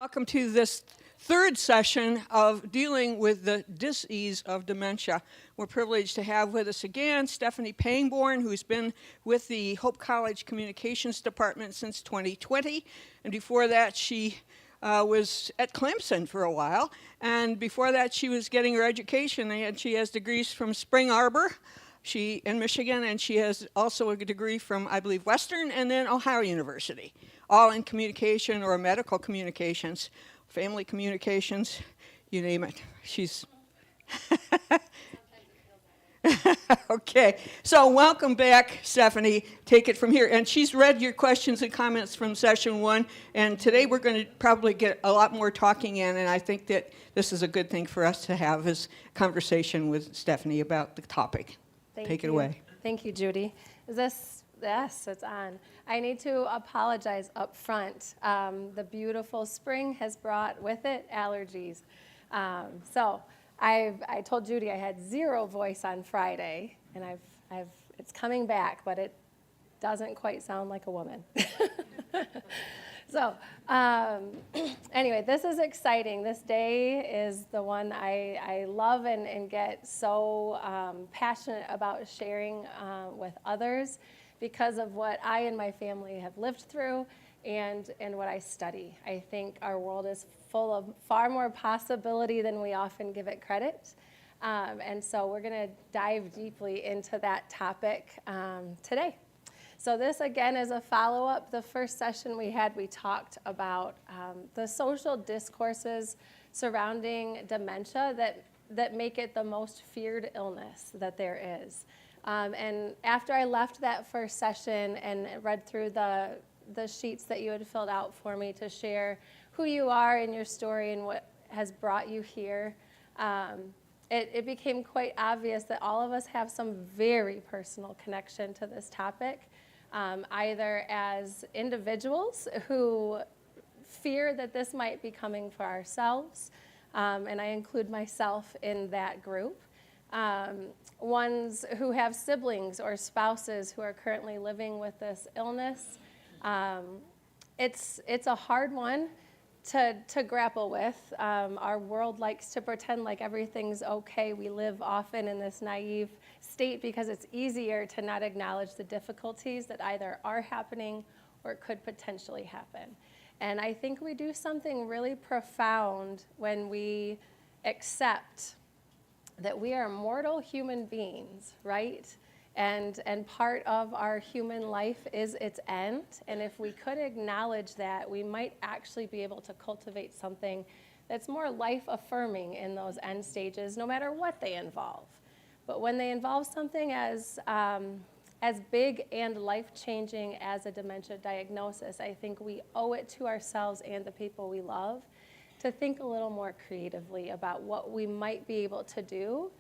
Welcome to this third session of dealing with the dis-ease of dementia. We're privileged to have with us again Stephanie Pangborn, who's been with the Hope College Communications Department since 2020. And before that, she was at Clemson for a while. And before that, she was getting her education. And she has degrees from Spring Arbor in Michigan, and she has also a degree from, I believe, Western and then Ohio University, all in communication or medical communications, family communications, you name it. She's okay. So welcome back, Stephanie. Take it from here. And she's read your questions and comments from session one, and today we're going to probably get a lot more talking in, and I think that this is a good thing for us to have is conversation with Stephanie about the topic. Take it away. Thank you, Judy. Yes, it's on. I need to apologize up front. The beautiful spring has brought with it allergies. So I told Judy I had zero voice on Friday, and it's coming back, but it doesn't quite sound like a woman. So anyway, this is exciting. This day is the one I love and get so passionate about sharing with others because of what I and my family have lived through and what I study. I think our world is full of far more possibility than we often give it credit. And so we're going to dive deeply into that topic today. So this, again, is a follow-up. The first session we talked about the social discourses surrounding dementia that make it the most feared illness that there is. And after I left that first session and read through the sheets that you had filled out for me to share who you are and your story and what has brought you here, it became quite obvious that all of us have some very personal connection to this topic. Either as individuals who fear that this might be coming for ourselves, and I include myself in that group, ones who have siblings or spouses who are currently living with this illness. It's a hard one to grapple with. Our world likes to pretend like everything's okay. We live often in this naive state because it's easier to not acknowledge the difficulties that either are happening or could potentially happen. And I think we do something really profound when we accept that we are mortal human beings, right? And part of our human life is its end. And if we could acknowledge that, we might actually be able to cultivate something that's more life-affirming in those end stages, no matter what they involve. But when they involve something as big and life-changing as a dementia diagnosis, I think we owe it to ourselves and the people we love to think a little more creatively about what we might be able to do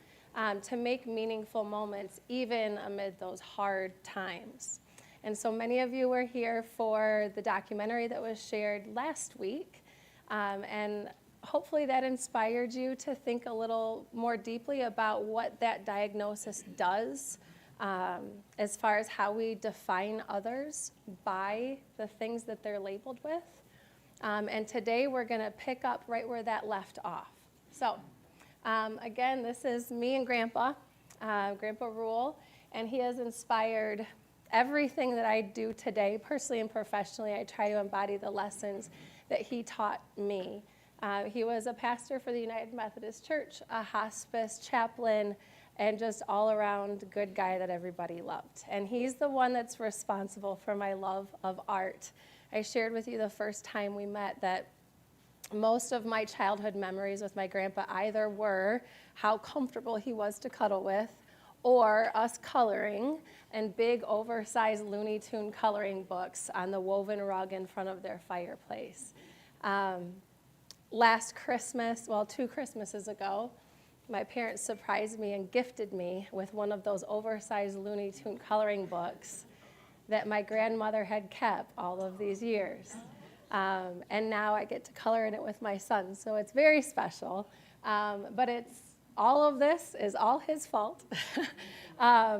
to make meaningful moments even amid those hard times. And so many of you were here for the documentary that was shared last week, and hopefully that inspired you to think a little more deeply about what that diagnosis does as far as how we define others by the things that they're labeled with. And today we're going to pick up right where that left off. So again, this is me and Grandpa Rule, and he has inspired everything that I do today, personally and professionally. I try to embody the lessons that he taught me. He was a pastor for the United Methodist Church, a hospice chaplain, and just all-around good guy that everybody loved. And he's the one that's responsible for my love of art. I shared with you the first time we met that most of my childhood memories with my grandpa either were how comfortable he was to cuddle with or us coloring in big, oversized Looney Tune coloring books on the woven rug in front of their fireplace. Last Christmas, 2 Christmases ago, my parents surprised me and gifted me with one of those oversized Looney Tune coloring books that my grandmother had kept all of these years. And now I get to color in it with my son, so it's very special. But all of this is all his fault.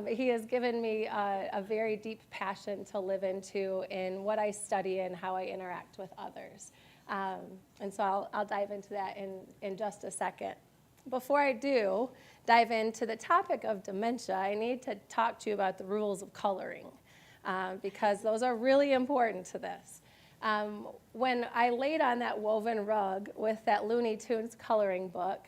He has given me a very deep passion to live into in what I study and how I interact with others. And so I'll dive into that in just a second. Before I do dive into the topic of dementia, I need to talk to you about the rules of coloring, because those are really important to this. When I laid on that woven rug with that Looney Tunes coloring book,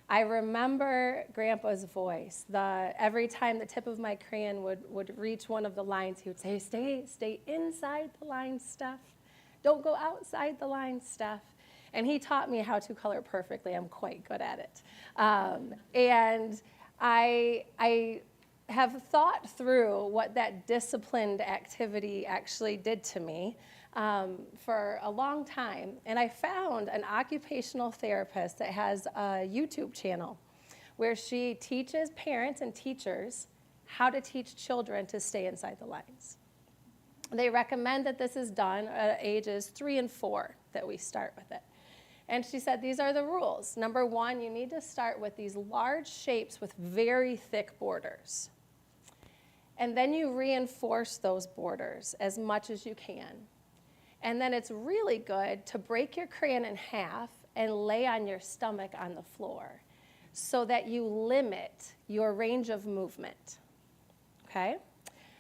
I remember Grandpa's voice. Every time the tip of my crayon would reach one of the lines, he would say, stay inside the line, Steph. Don't go outside the line, Steph. And he taught me how to color perfectly. I'm quite good at it. And I have thought through what that disciplined activity actually did to me for a long time. And I found an occupational therapist that has a YouTube channel where she teaches parents and teachers how to teach children to stay inside the lines. They recommend that this is done at ages 3 and 4, that we start with it. And she said, these are the rules. Number 1, you need to start with these large shapes with very thick borders. And then you reinforce those borders as much as you can. And then it's really good to break your crayon in half and lay on your stomach on the floor so that you limit your range of movement, okay?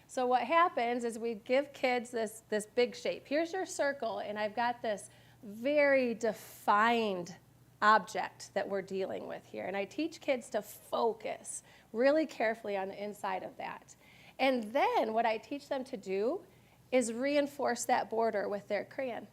So what happens is we give kids this big shape. Here's your circle, and I've got this very defined object that we're dealing with here. And I teach kids to focus really carefully on the inside of that. And then what I teach them to do is reinforce that border with their crayon,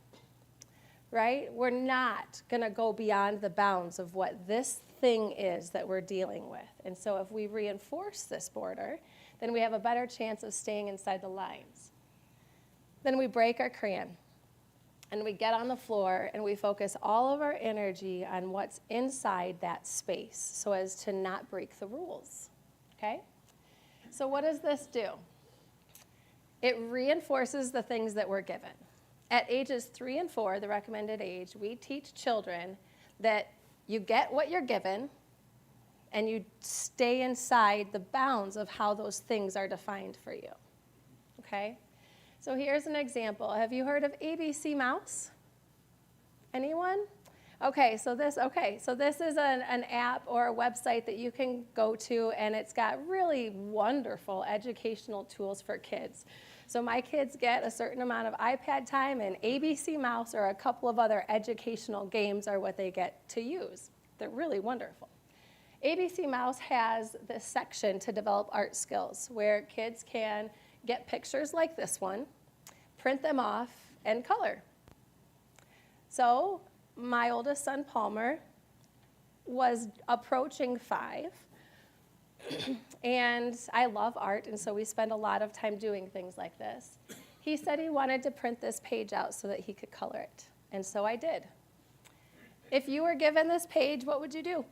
right? We're not going to go beyond the bounds of what this thing is that we're dealing with. And so if we reinforce this border, then we have a better chance of staying inside the lines. Then we break our crayon, and we get on the floor, and we focus all of our energy on what's inside that space so as to not break the rules, okay? So what does this do? It reinforces the things that we're given. At ages 3 and 4, the recommended age, we teach children that you get what you're given and you stay inside the bounds of how those things are defined for you, okay? So here's an example. Have you heard of ABC Mouse? Anyone? Okay, so this is an app or a website that you can go to, and it's got really wonderful educational tools for kids. So my kids get a certain amount of iPad time, and ABC Mouse or a couple of other educational games are what they get to use. They're really wonderful. ABC Mouse has this section to develop art skills where kids can get pictures like this one, print them off, and color. So my oldest son, Palmer, was approaching 5, and I love art, and so we spend a lot of time doing things like this. He said he wanted to print this page out so that he could color it, and so I did. If you were given this page, what would you do?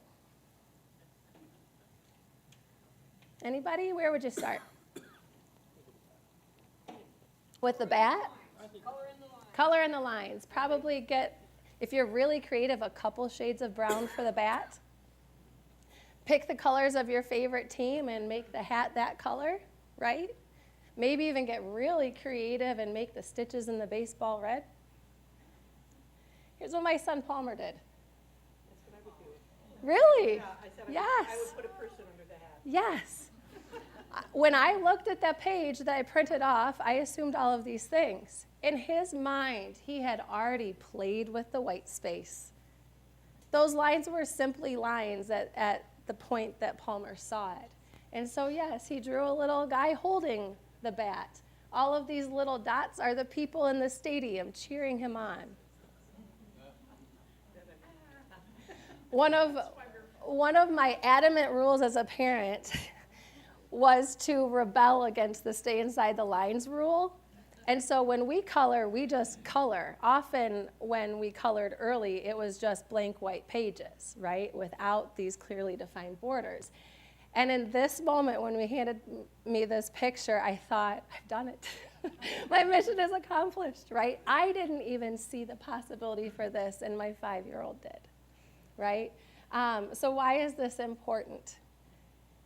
Anybody? Where would you start? With the bat? Color in the lines. Probably get, if you're really creative, a couple shades of brown for the bat. Pick the colors of your favorite team and make the hat that color, right? Maybe even get really creative and make the stitches in the baseball red. Here's what my son Palmer did. That's what I would do. Really? Yeah, I said yes. I would put a person under the hat. Yes. When I looked at that page that I printed off, I assumed all of these things. In his mind, he had already played with the white space. Those lines were simply lines at the point that Palmer saw it. And so, yes, he drew a little guy holding the bat. All of these little dots are the people in the stadium cheering him on. One of my adamant rules as a parent was to rebel against the stay inside the lines rule. And so when we color, we just color. Often when we colored early, it was just blank white pages, right, without these clearly defined borders. And in this moment, when we handed me this picture, I thought, I've done it. My mission is accomplished, right? I didn't even see the possibility for this, and my 5-year-old did, right? So why is this important?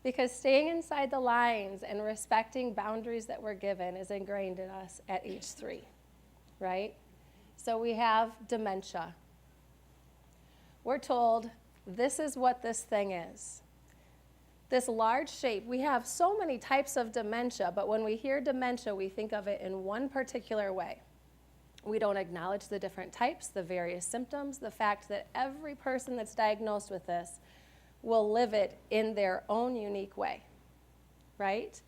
Because staying inside the lines and respecting boundaries that we're given is ingrained in us at age 3, right? So we have dementia. We're told this is what this thing is. This large shape, we have so many types of dementia, but when we hear dementia, we think of it in one particular way. We don't acknowledge the different types, the various symptoms, the fact that every person that's diagnosed with this will live it in their own unique way, right?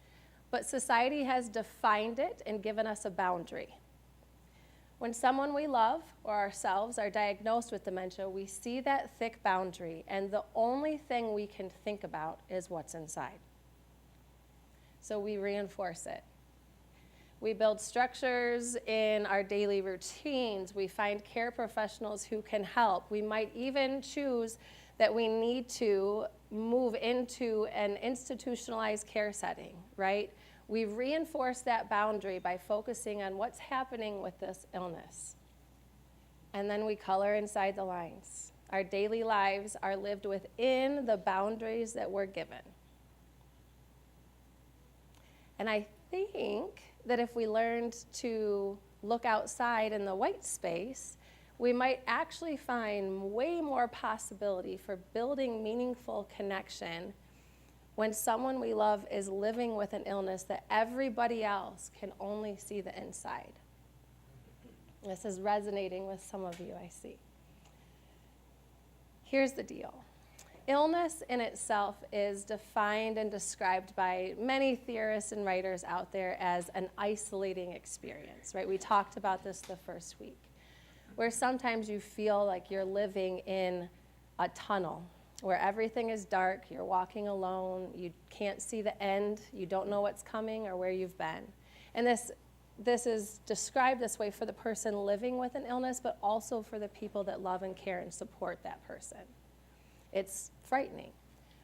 But society has defined it and given us a boundary. When someone we love or ourselves are diagnosed with dementia, we see that thick boundary, and the only thing we can think about is what's inside. So we reinforce it. We build structures in our daily routines. We find care professionals who can help. We might even choose that we need to move into an institutionalized care setting, right? We reinforce that boundary by focusing on what's happening with this illness. And then we color inside the lines. Our daily lives are lived within the boundaries that we're given. And I think that if we learned to look outside in the white space, we might actually find way more possibility for building meaningful connection when someone we love is living with an illness that everybody else can only see the inside. This is resonating with some of you, I see. Here's the deal. Illness in itself is defined and described by many theorists and writers out there as an isolating experience, right? We talked about this the first week, where sometimes you feel like you're living in a tunnel where everything is dark, you're walking alone, you can't see the end, you don't know what's coming or where you've been. And this is described this way for the person living with an illness, but also for the people that love and care and support that person. It's frightening.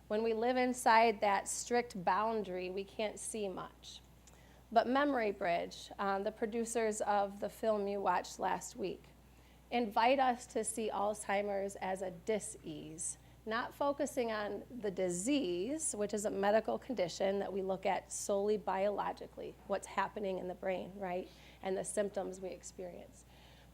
When we live inside that strict boundary, we can't see much. But Memory Bridge, the producers of the film you watched last week, invite us to see Alzheimer's as a dis-ease, not focusing on the disease, which is a medical condition that we look at solely biologically, what's happening in the brain, right, and the symptoms we experience.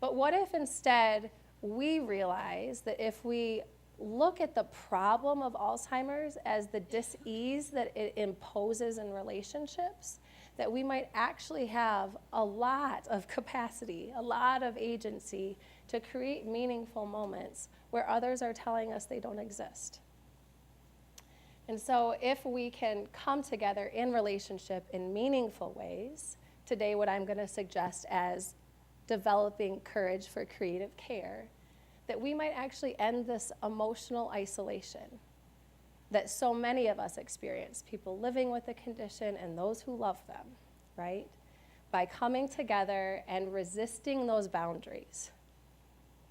But what if instead we realize that if we look at the problem of Alzheimer's as the dis-ease that it imposes in relationships, that we might actually have a lot of capacity, a lot of agency to create meaningful moments where others are telling us they don't exist. And so if we can come together in relationship in meaningful ways, today what I'm going to suggest as developing courage for creative care, that we might actually end this emotional isolation that so many of us experience, people living with the condition and those who love them, right? By coming together and resisting those boundaries,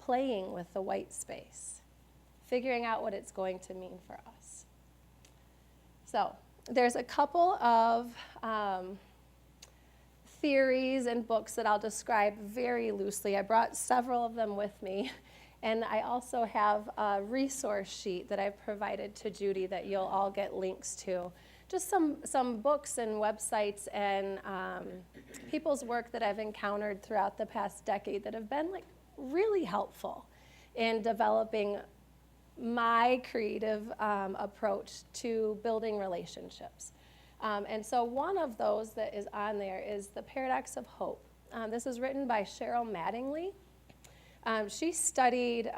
playing with the white space, figuring out what it's going to mean for us. So there's a couple of theories and books that I'll describe very loosely. I brought several of them with me. And I also have a resource sheet that I've provided to Judy that you'll all get links to. Just some books and websites and people's work that I've encountered throughout the past decade that have been like really helpful in developing my creative approach to building relationships. And so one of those that is on there is The Paradox of Hope. This is written by Cheryl Mattingly. She studied,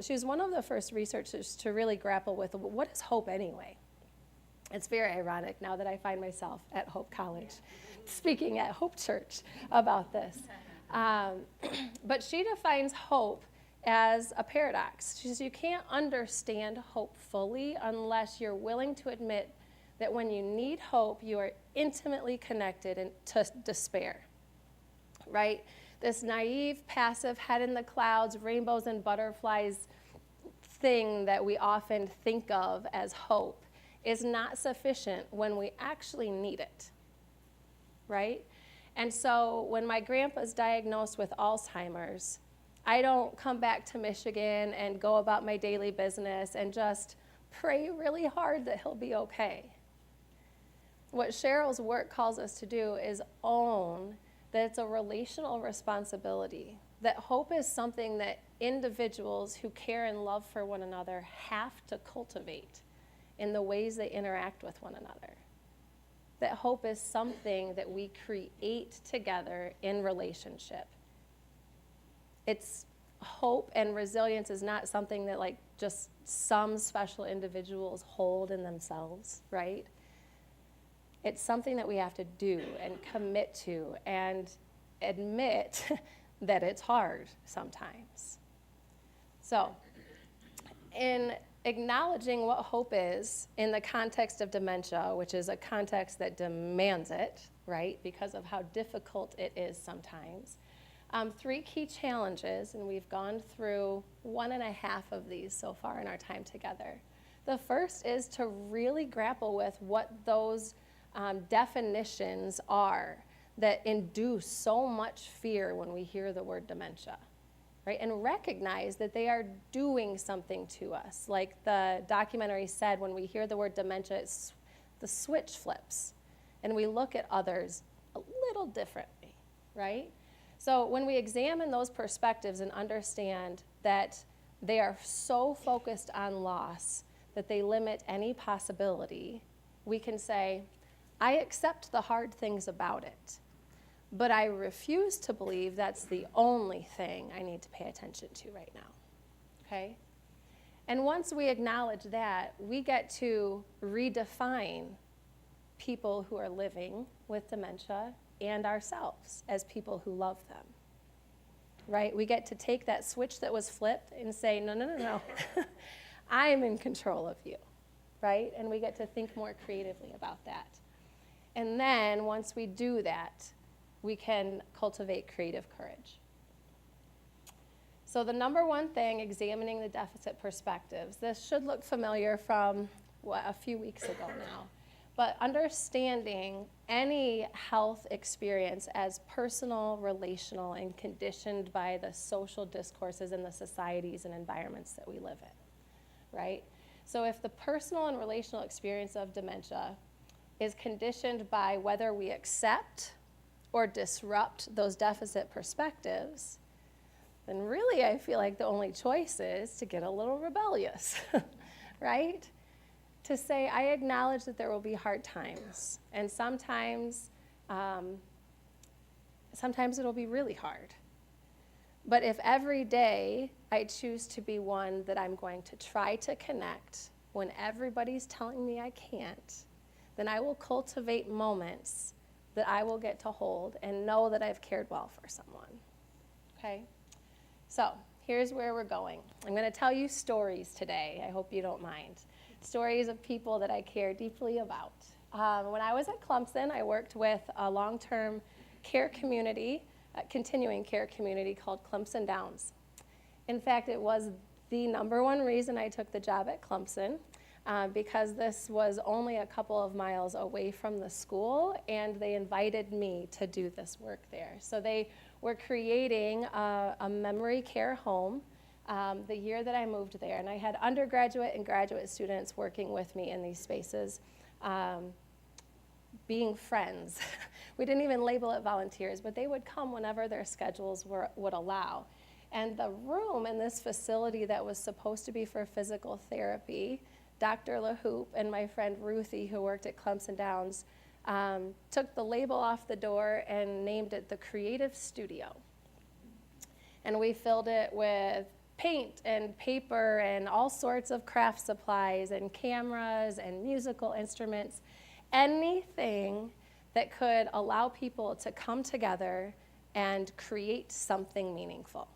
she was one of the first researchers to really grapple with what is hope anyway. It's very ironic now that I find myself at Hope College speaking at Hope Church about this. But she defines hope as a paradox. She says you can't understand hope fully unless you're willing to admit that when you need hope, you are intimately connected to despair, right? This naive, passive, head in the clouds, rainbows and butterflies thing that we often think of as hope is not sufficient when we actually need it, right? And so when my grandpa's diagnosed with Alzheimer's, I don't come back to Michigan and go about my daily business and just pray really hard that he'll be okay. What Cheryl's work calls us to do is own that it's a relational responsibility that hope is something that individuals who care and love for one another have to cultivate in the ways they interact with one another. That hope is something that we create together in relationship. It's hope and resilience is not something that like just some special individuals hold in themselves, right? It's something that we have to do and commit to and admit that it's hard sometimes. So, in acknowledging what hope is in the context of dementia, which is a context that demands it, right, because of how difficult it is sometimes, 3 key challenges, and we've gone through 1.5 of these so far in our time together. The first is to really grapple with what those definitions are that induce so much fear when we hear the word dementia, right? And recognize that they are doing something to us. Like the documentary said, when we hear the word dementia, the switch flips, and we look at others a little differently, right? So when we examine those perspectives and understand that they are so focused on loss that they limit any possibility, we can say, I accept the hard things about it, but I refuse to believe that's the only thing I need to pay attention to right now, okay? And once we acknowledge that, we get to redefine people who are living with dementia and ourselves as people who love them, right? We get to take that switch that was flipped and say, no, I am in control of you, right? And we get to think more creatively about that. And then once we do that, we can cultivate creative courage. So the number one thing, examining the deficit perspectives, this should look familiar from a few weeks ago now, but understanding any health experience as personal, relational, and conditioned by the social discourses and the societies and environments that we live in, right? So if the personal and relational experience of dementia is conditioned by whether we accept or disrupt those deficit perspectives, then really I feel like the only choice is to get a little rebellious, right? To say, I acknowledge that there will be hard times, and sometimes it'll be really hard. But if every day I choose to be one that I'm going to try to connect when everybody's telling me I can't, then I will cultivate moments that I will get to hold and know that I've cared well for someone, okay? So here's where we're going. I'm going to tell you stories today. I hope you don't mind. Stories of people that I care deeply about. When I was at Clemson, I worked with a long-term care community, continuing care community called Clemson Downs. In fact, it was the number one reason I took the job at Clemson, because this was only a couple of miles away from the school, and they invited me to do this work there. So they were creating a memory care home the year that I moved there, and I had undergraduate and graduate students working with me in these spaces, being friends. We didn't even label it volunteers, but they would come whenever their schedules would allow. And the room in this facility that was supposed to be for physical therapy, Dr. LaHoop and my friend Ruthie, who worked at Clemson Downs, took the label off the door and named it the Creative Studio. And we filled it with paint and paper and all sorts of craft supplies and cameras and musical instruments, anything that could allow people to come together and create something meaningful,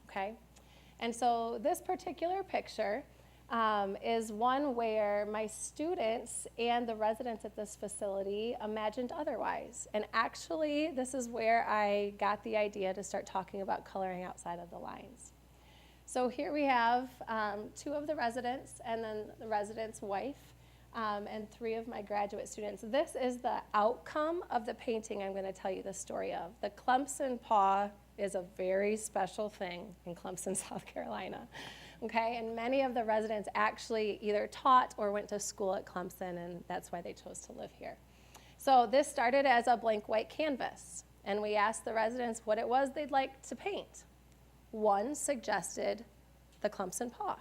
okay? And so this particular picture is one where my students and the residents at this facility imagined otherwise. And actually, this is where I got the idea to start talking about coloring outside of the lines. So here we have 2 of the residents, and then the resident's wife, and 3 of my graduate students. This is the outcome of the painting I'm going to tell you the story of. The Clemson paw is a very special thing in Clemson, South Carolina. Okay, and many of the residents actually either taught or went to school at Clemson, and that's why they chose to live here. So this started as a blank white canvas, and we asked the residents what it was they'd like to paint. one suggested the clumps in paw.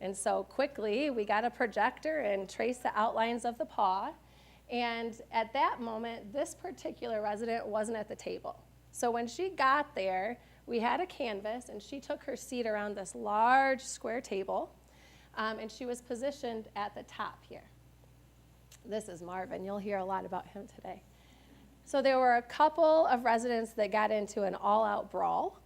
And so quickly, we got a projector and traced the outlines of the paw. And at that moment, this particular resident wasn't at the table. So when she got there, we had a canvas, and she took her seat around this large square table, and she was positioned at the top here. This is Marvin. You'll hear a lot about him today. So there were a couple of residents that got into an all-out brawl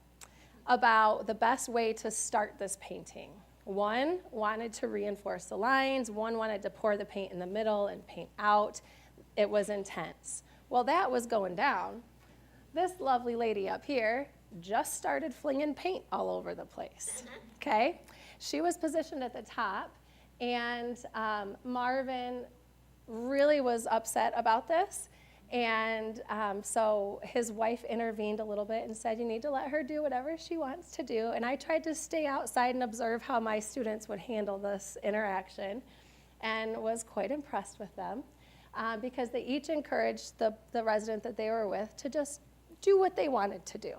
about the best way to start this painting. One wanted to reinforce the lines. One wanted to pour the paint in the middle and paint out. It was intense. Well, that was going down. This lovely lady up here just started flinging paint all over the place, okay? She was positioned at the top, and Marvin really was upset about this. And so his wife intervened a little bit and said, you need to let her do whatever she wants to do. And I tried to stay outside and observe how my students would handle this interaction, and was quite impressed with them because they each encouraged the resident that they were with to just do what they wanted to do.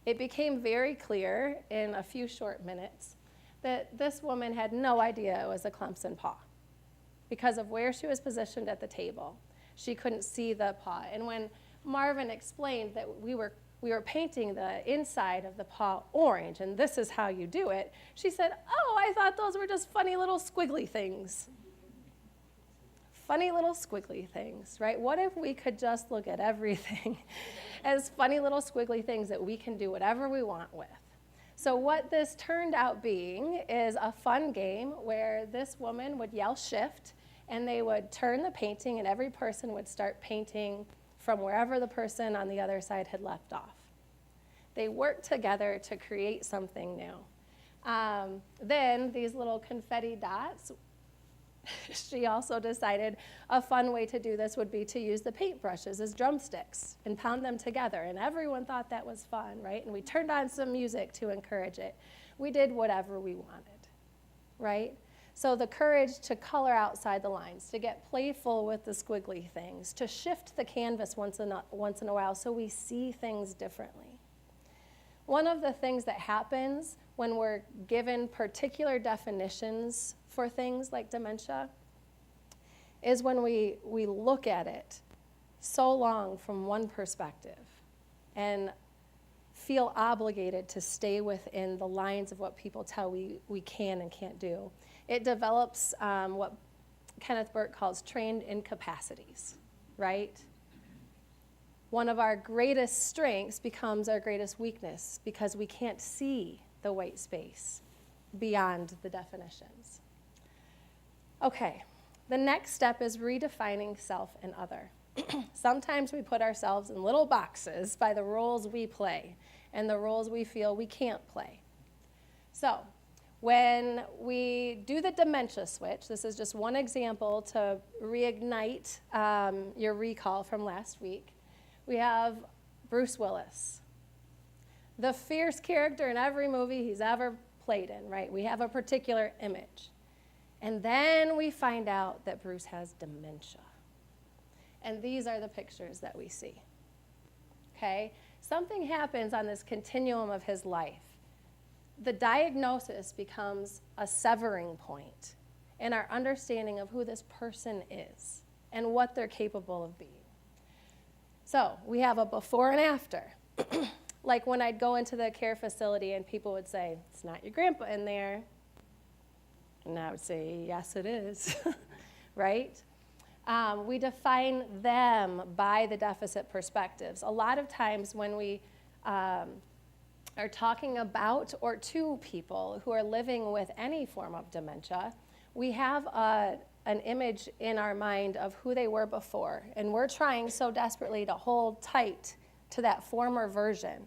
It became very clear in a few short minutes that this woman had no idea it was a clumps in paw because of where she was positioned at the table. She couldn't see the paw. And when Marvin explained that we were painting the inside of the paw orange, and this is how you do it, she said, oh, I thought those were just funny little squiggly things. Funny little squiggly things, right? What if we could just look at everything as funny little squiggly things that we can do whatever we want with? So what this turned out being is a fun game where this woman would yell shift, and they would turn the painting, and every person would start painting from wherever the person on the other side had left off. They worked together to create something new. Then these little confetti dots, she also decided a fun way to do this would be to use the paintbrushes as drumsticks and pound them together. And everyone thought that was fun, right? And we turned on some music to encourage it. We did whatever we wanted, right? So the courage to color outside the lines, to get playful with the squiggly things, to shift the canvas once in a while so we see things differently. One of the things that happens when we're given particular definitions for things like dementia is when we look at it so long from one perspective and feel obligated to stay within the lines of what people tell we can and can't do. It develops what Kenneth Burke calls trained incapacities, right? One of our greatest strengths becomes our greatest weakness because we can't see the white space beyond the definitions. Okay, the next step is redefining self and other. Sometimes we put ourselves in little boxes by the roles we play and the roles we feel we can't play. So when we do the dementia switch, this is just one example to reignite your recall from last week. We have Bruce Willis, the fierce character in every movie he's ever played in, right? We have a particular image. And then we find out that Bruce has dementia. And these are the pictures that we see, okay? Something happens on this continuum of his life. The diagnosis becomes a severing point in our understanding of who this person is and what they're capable of being. So we have a before and after. Like when I'd go into the care facility and people would say, it's not your grandpa in there. And I would say, yes, it is, right? We define them by the deficit perspectives. A lot of times when we are talking about or to people who are living with any form of dementia, we have an image in our mind of who they were before, and we're trying so desperately to hold tight to that former version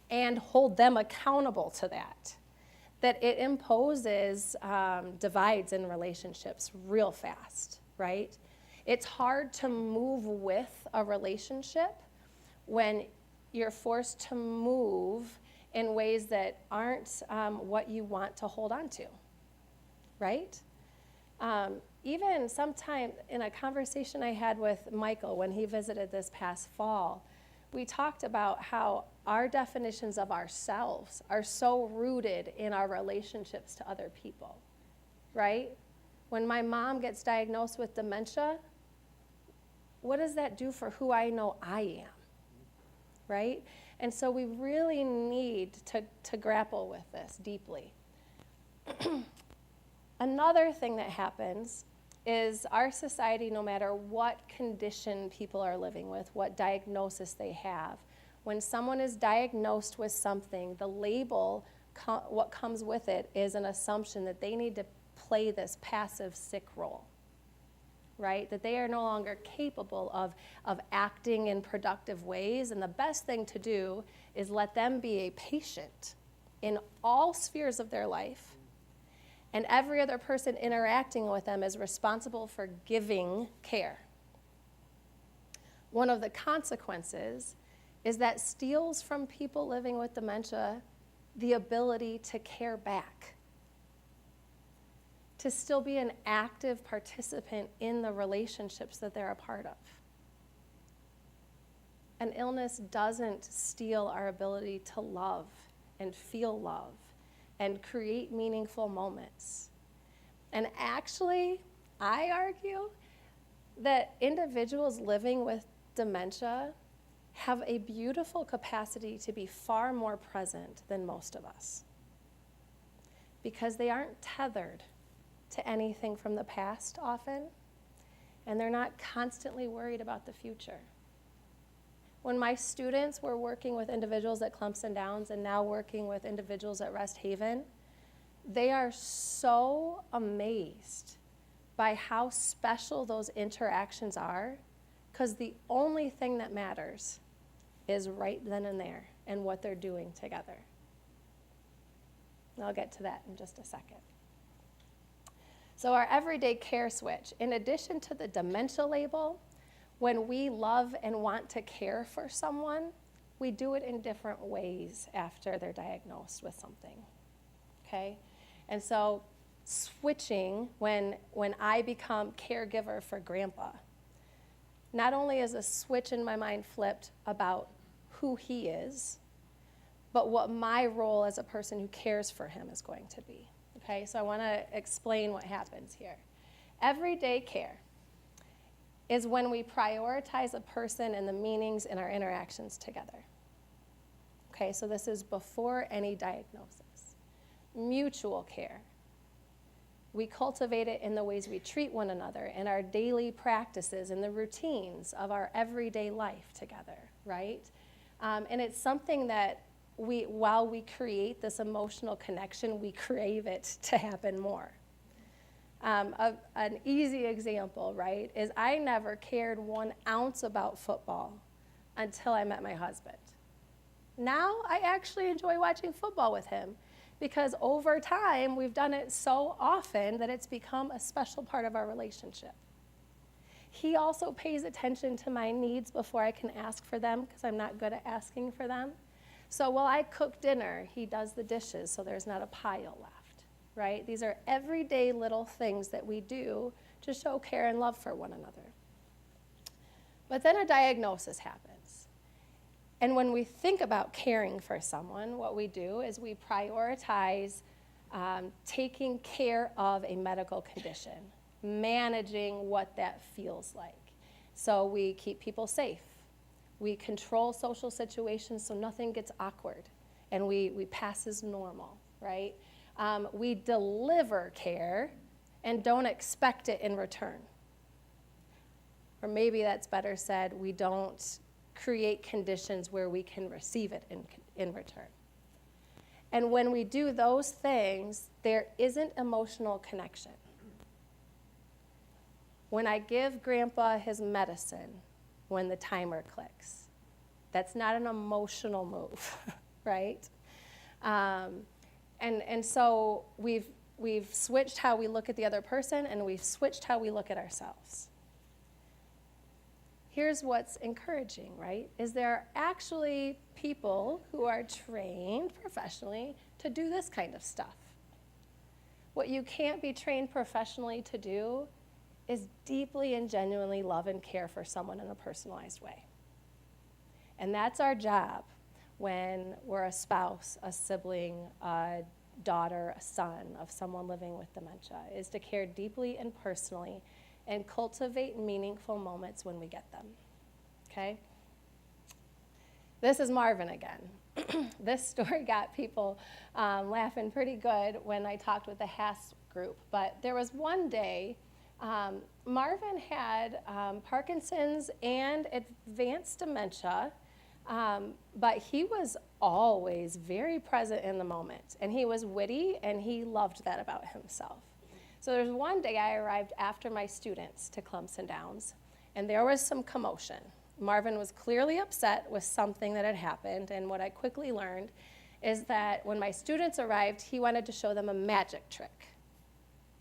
and hold them accountable to that it imposes divides in relationships real fast, right? It's hard to move with a relationship when you're forced to move in ways that aren't what you want to hold on to, right? Even sometime in a conversation I had with Michael when he visited this past fall, we talked about how our definitions of ourselves are so rooted in our relationships to other people, right? When my mom gets diagnosed with dementia, what does that do for who I know I am, right? And so we really need to grapple with this deeply. Another thing that happens is our society, no matter what condition people are living with, what diagnosis they have, when someone is diagnosed with something, the label, what comes with it is an assumption that they need to play this passive sick role, right? That they are no longer capable of acting in productive ways, and the best thing to do is let them be a patient in all spheres of their life, and every other person interacting with them is responsible for giving care. One of the consequences is that steals from people living with dementia the ability to care back, to still be an active participant in the relationships that they're a part of. An illness doesn't steal our ability to love and feel love and create meaningful moments. And actually, I argue that individuals living with dementia have a beautiful capacity to be far more present than most of us, because they aren't tethered to anything from the past often, and they're not constantly worried about the future. When my students were working with individuals at Clemson Downs and now working with individuals at Rest Haven, they are so amazed by how special those interactions are, because the only thing that matters is right then and there and what they're doing together. And I'll get to that in just a second. So our everyday care switch, in addition to the dementia label, when we love and want to care for someone, we do it in different ways after they're diagnosed with something, okay? And so switching, when I become caregiver for Grandpa, not only is a switch in my mind flipped about who he is, but what my role as a person who cares for him is going to be, okay? So I want to explain what happens here. Everyday care is when we prioritize a person and the meanings in our interactions together. Okay, so this is before any diagnosis. Mutual care. We cultivate it in the ways we treat one another, in our daily practices, in the routines of our everyday life together, right? And it's something that while we create this emotional connection, we crave it to happen more. An easy example, right, is I never cared 1 ounce about football until I met my husband. Now I actually enjoy watching football with him, because over time we've done it so often that it's become a special part of our relationship. He also pays attention to my needs before I can ask for them, because I'm not good at asking for them. So while I cook dinner, he does the dishes so there's not a pile left. Right? These are everyday little things that we do to show care and love for one another. But then a diagnosis happens. And when we think about caring for someone, what we do is we prioritize taking care of a medical condition, managing what that feels like. So we keep people safe. We control social situations so nothing gets awkward, and we pass as normal, right? We deliver care and don't expect it in return. Or maybe that's better said, we don't create conditions where we can receive it in return. And when we do those things, there isn't emotional connection. When I give Grandpa his medicine when the timer clicks, that's not an emotional move, right? And so we've switched how we look at the other person, and we've switched how we look at ourselves. Here's what's encouraging, right, is there are actually people who are trained professionally to do this kind of stuff. What you can't be trained professionally to do is deeply and genuinely love and care for someone in a personalized way. And that's our job. when we're a spouse, a sibling, a daughter, a son of someone living with dementia, is to care deeply and personally and cultivate meaningful moments when we get them, okay? This is Marvin again. This story got people laughing pretty good when I talked with the HAS group, but there was one day Marvin had Parkinson's and advanced dementia, but he was always very present in the moment, and he was witty, and he loved that about himself. So there's one day I arrived after my students to Clemson Downs, and there was some commotion. Marvin was clearly upset with something that had happened, and what I quickly learned is that when my students arrived, he wanted to show them a magic trick,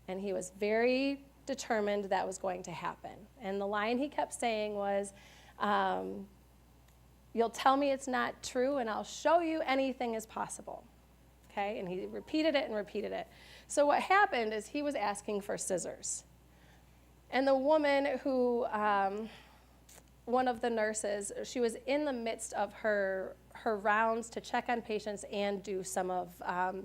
and he was very determined that was going to happen. And the line he kept saying was, you'll tell me it's not true, and I'll show you anything is possible, okay? And he repeated it and repeated it. So what happened is he was asking for scissors. And the woman who, one of the nurses, she was in the midst of her rounds to check on patients and do some of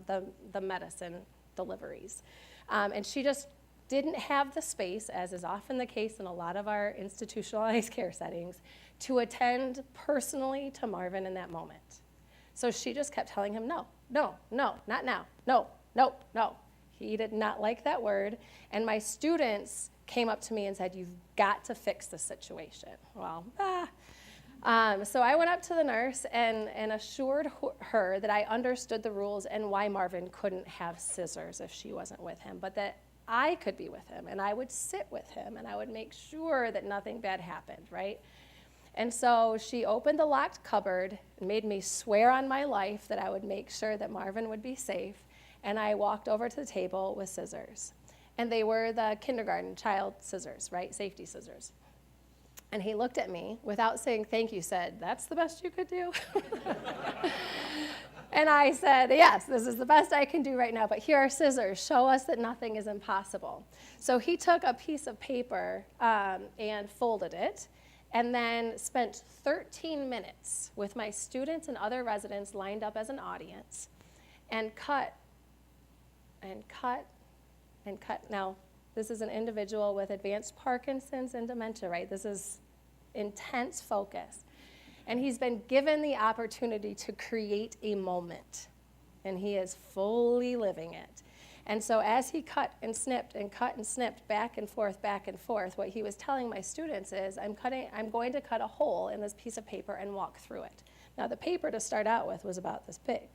the medicine deliveries. And she just didn't have the space, as is often the case in a lot of our institutionalized care settings, to attend personally to Marvin in that moment. So she just kept telling him, no, no, no, not now, no, no, no. He did not like that word, and my students came up to me and said, you've got to fix the situation. Well, so I went up to the nurse and assured her that I understood the rules and why Marvin couldn't have scissors if she wasn't with him, but that I could be with him, and I would sit with him, and I would make sure that nothing bad happened, right? And so she opened the locked cupboard and made me swear on my life that I would make sure that Marvin would be safe, and I walked over to the table with scissors. And they were the kindergarten child scissors, right? Safety scissors. And he looked at me without saying thank you, said, that's the best you could do? And I said, yes, this is the best I can do right now, but here are scissors. Show us that nothing is impossible. So he took a piece of paper and folded it, and then spent 13 minutes with my students and other residents lined up as an audience, and cut and cut and cut. Now, this is an individual with advanced Parkinson's and dementia, right? This is intense focus. And he's been given the opportunity to create a moment, and he is fully living it. And so as he cut and snipped back and forth, what he was telling my students is, I'm going to cut a hole in this piece of paper and walk through it. Now, the paper to start out with was about this big,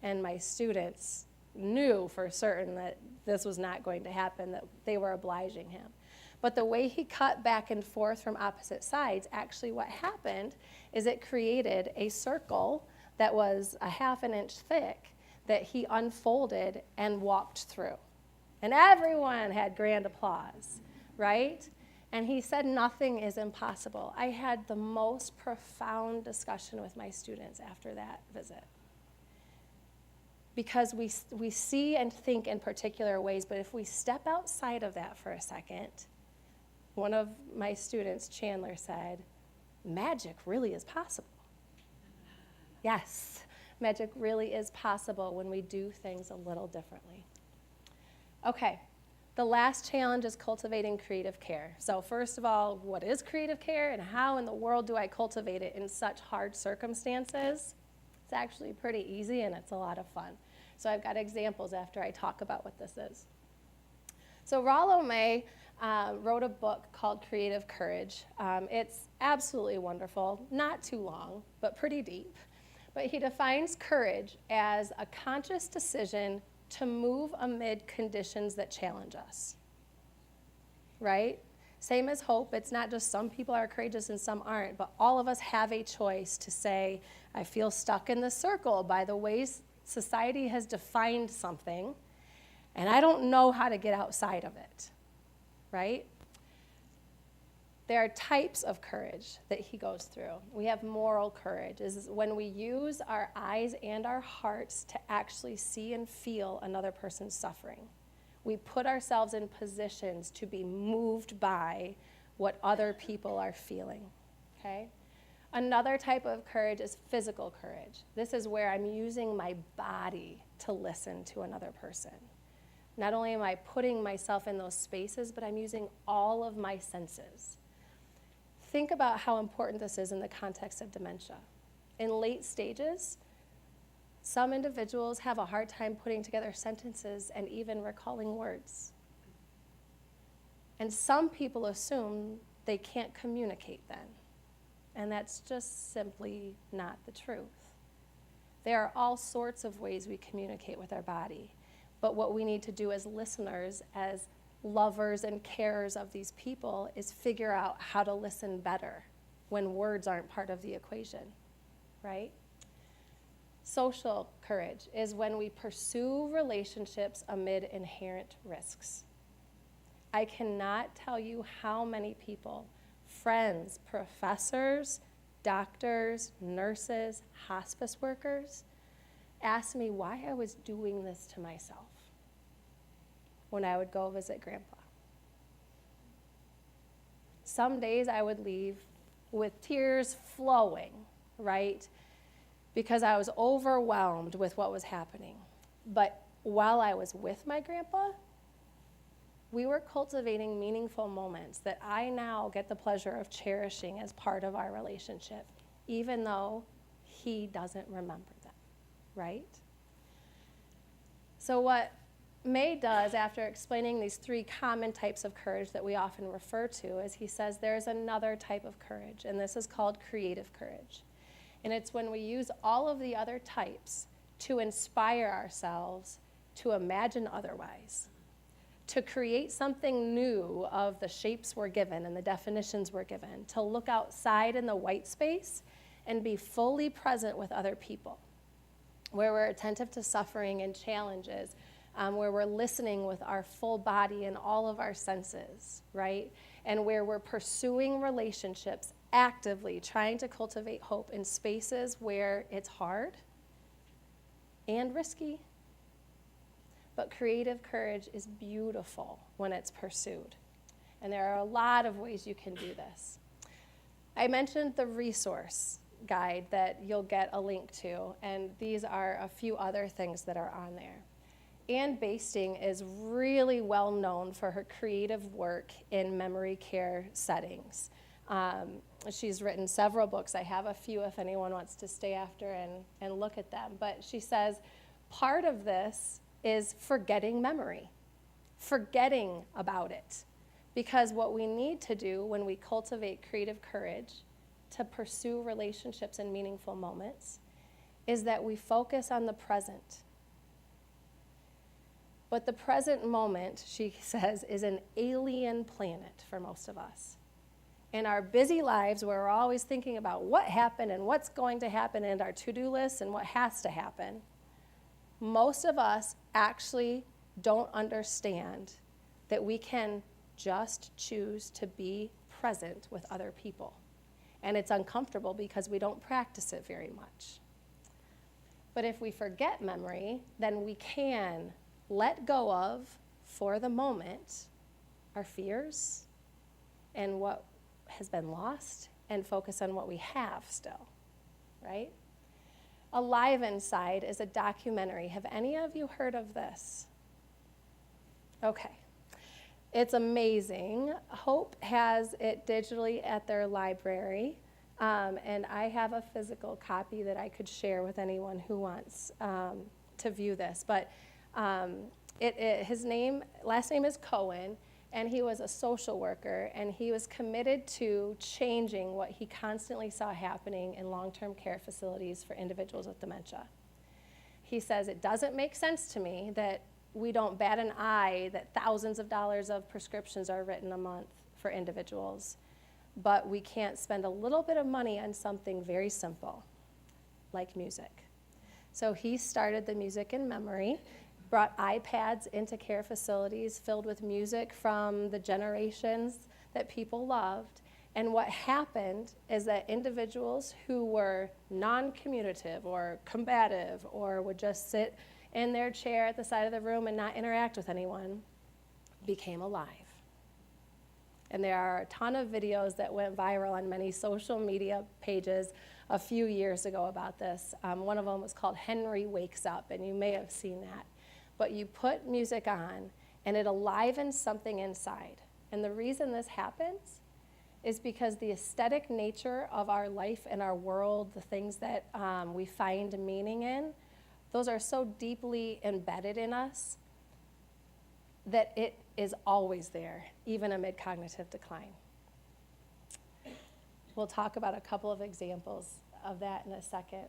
and my students knew for certain that this was not going to happen, that they were obliging him. But the way he cut back and forth from opposite sides, actually what happened is it created a circle that was a half an inch thick that he unfolded and walked through. And everyone had grand applause, right? And he said nothing is impossible. I had the most profound discussion with my students after that visit. Because we see and think in particular ways, but if we step outside of that for a second, one of my students, Chandler, said, magic really is possible. Yes, magic really is possible when we do things a little differently. Okay, the last challenge is cultivating creative care. So first of all, what is creative care, and how in the world do I cultivate it in such hard circumstances? It's actually pretty easy, and it's a lot of fun. So I've got examples after I talk about what this is. So Rollo May wrote a book called Creative Courage. It's absolutely wonderful, not too long, but pretty deep. But he defines courage as a conscious decision to move amid conditions that challenge us, right? Same as hope. It's not just some people are courageous and some aren't, but all of us have a choice to say, I feel stuck in the circle by the ways society has defined something, and I don't know how to get outside of it, right? There are types of courage that he goes through. We have moral courage, is when we use our eyes and our hearts to actually see and feel another person's suffering. We put ourselves in positions to be moved by what other people are feeling, okay? Another type of courage is physical courage. This is where I'm using my body to listen to another person. Not only am I putting myself in those spaces, but I'm using all of my senses. Think about how important this is in the context of dementia. In late stages, some individuals have a hard time putting together sentences and even recalling words. And some people assume they can't communicate then. And that's just simply not the truth. There are all sorts of ways we communicate with our body. But what we need to do as listeners, as lovers and carers of these people, is figure out how to listen better when words aren't part of the equation, right? Social courage is when we pursue relationships amid inherent risks. I cannot tell you how many people, friends, professors, doctors, nurses, hospice workers, asked me why I was doing this to myself when I would go visit Grandpa. Some days I would leave with tears flowing, right? Because I was overwhelmed with what was happening. But while I was with my grandpa, we were cultivating meaningful moments that I now get the pleasure of cherishing as part of our relationship, even though he doesn't remember them, right? So what May does, after explaining these three common types of courage that we often refer to, is he says there's another type of courage, and this is called creative courage. And it's when we use all of the other types to inspire ourselves to imagine otherwise, to create something new of the shapes we're given and the definitions we're given, to look outside in the white space and be fully present with other people, where we're attentive to suffering and challenges, where we're listening with our full body and all of our senses, right? And where we're pursuing relationships actively, trying to cultivate hope in spaces where it's hard and risky. But creative courage is beautiful when it's pursued. And there are a lot of ways you can do this. I mentioned the resource guide that you'll get a link to, and these are a few other things that are on there. Ann Basting is really well known for her creative work in memory care settings. She's written several books. I have a few if anyone wants to stay after and look at them. But she says part of this is forgetting memory, forgetting about it. Because what we need to do when we cultivate creative courage to pursue relationships and meaningful moments is that we focus on the present. But the present moment, she says, is an alien planet for most of us. In our busy lives, where we're always thinking about what happened and what's going to happen and our to-do lists and what has to happen, most of us actually don't understand that we can just choose to be present with other people. And it's uncomfortable because we don't practice it very much. But if we forget memory, then we can let go of, for the moment, our fears and what has been lost and focus on what we have still, right? Alive Inside is a documentary. Have any of you heard of this? Okay. It's amazing. Hope has it digitally at their library, and I have a physical copy that I could share with anyone who wants to view this. But his last name is Cohen, and he was a social worker, and he was committed to changing what he constantly saw happening in long-term care facilities for individuals with dementia. He says, it doesn't make sense to me that we don't bat an eye that thousands of dollars of prescriptions are written a month for individuals, but we can't spend a little bit of money on something very simple, like music. So he started the Music in Memory, brought iPads into care facilities filled with music from the generations that people loved. And what happened is that individuals who were non-communicative or combative or would just sit in their chair at the side of the room and not interact with anyone became alive. And there are a ton of videos that went viral on many social media pages a few years ago about this. One of them was called Henry Wakes Up, and you may have seen that. But you put music on, and it alivens something inside. And the reason this happens is because the aesthetic nature of our life and our world, the things that we find meaning in, those are so deeply embedded in us that it is always there, even amid cognitive decline. We'll talk about a couple of examples of that in a second.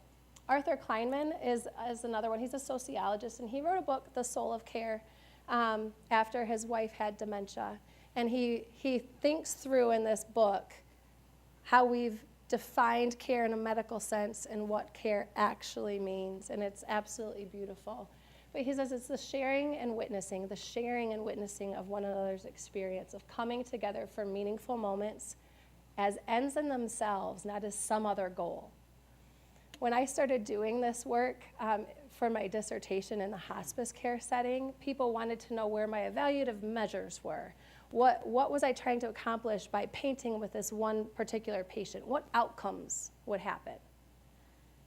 Arthur Kleinman is another one. He's a sociologist, and he wrote a book, The Soul of Care, after his wife had dementia. And he thinks through in this book how we've defined care in a medical sense and what care actually means, and it's absolutely beautiful. But he says it's the sharing and witnessing of one another's experience, of coming together for meaningful moments as ends in themselves, not as some other goal. When I started doing this work for my dissertation in the hospice care setting, people wanted to know where my evaluative measures were. What was I trying to accomplish by painting with this one particular patient? What outcomes would happen?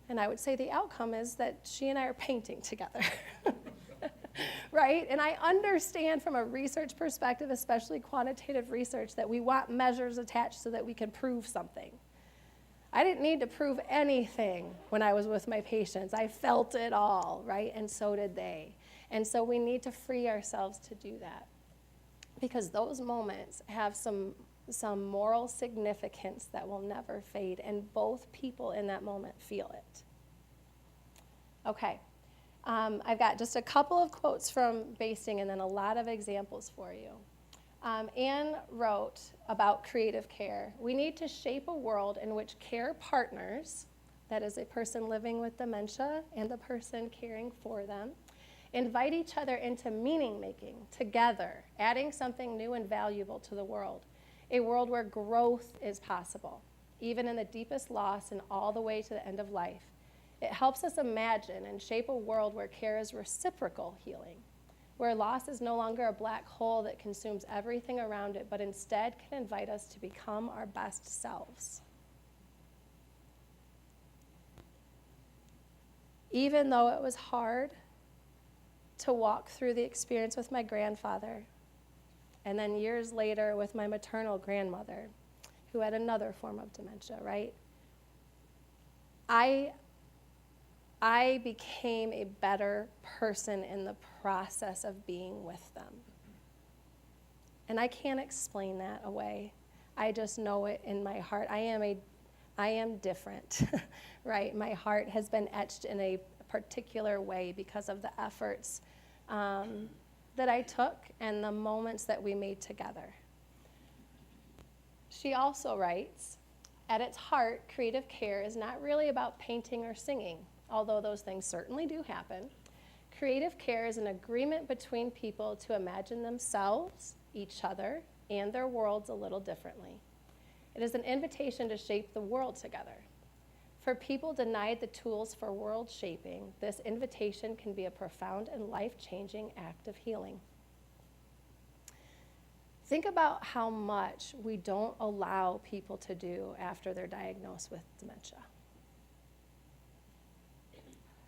And I would say the outcome is that she and I are painting together, right? And I understand from a research perspective, especially quantitative research, that we want measures attached so that we can prove something. I didn't need to prove anything when I was with my patients. I felt it all, right? And so did they. And so we need to free ourselves to do that, because those moments have some moral significance that will never fade, and both people in that moment feel it. Okay, I've got just a couple of quotes from Basting and then a lot of examples for you. Anne wrote about creative care. We need to shape a world in which care partners, that is a person living with dementia and the person caring for them, invite each other into meaning-making together, adding something new and valuable to the world. A world where growth is possible, even in the deepest loss and all the way to the end of life. It helps us imagine and shape a world where care is reciprocal healing, where loss is no longer a black hole that consumes everything around it, but instead can invite us to become our best selves. Even though it was hard to walk through the experience with my grandfather, and then years later with my maternal grandmother, who had another form of dementia, right? I became a better person in the process of being with them. And I can't explain that away. I just know it in my heart. I am different, right? My heart has been etched in a particular way because of the efforts that I took and the moments that we made together. She also writes, at its heart, creative care is not really about painting or singing, although those things certainly do happen. Creative care is an agreement between people to imagine themselves, each other, and their worlds a little differently. It is an invitation to shape the world together. For people denied the tools for world shaping, this invitation can be a profound and life-changing act of healing. Think about how much we don't allow people to do after they're diagnosed with dementia.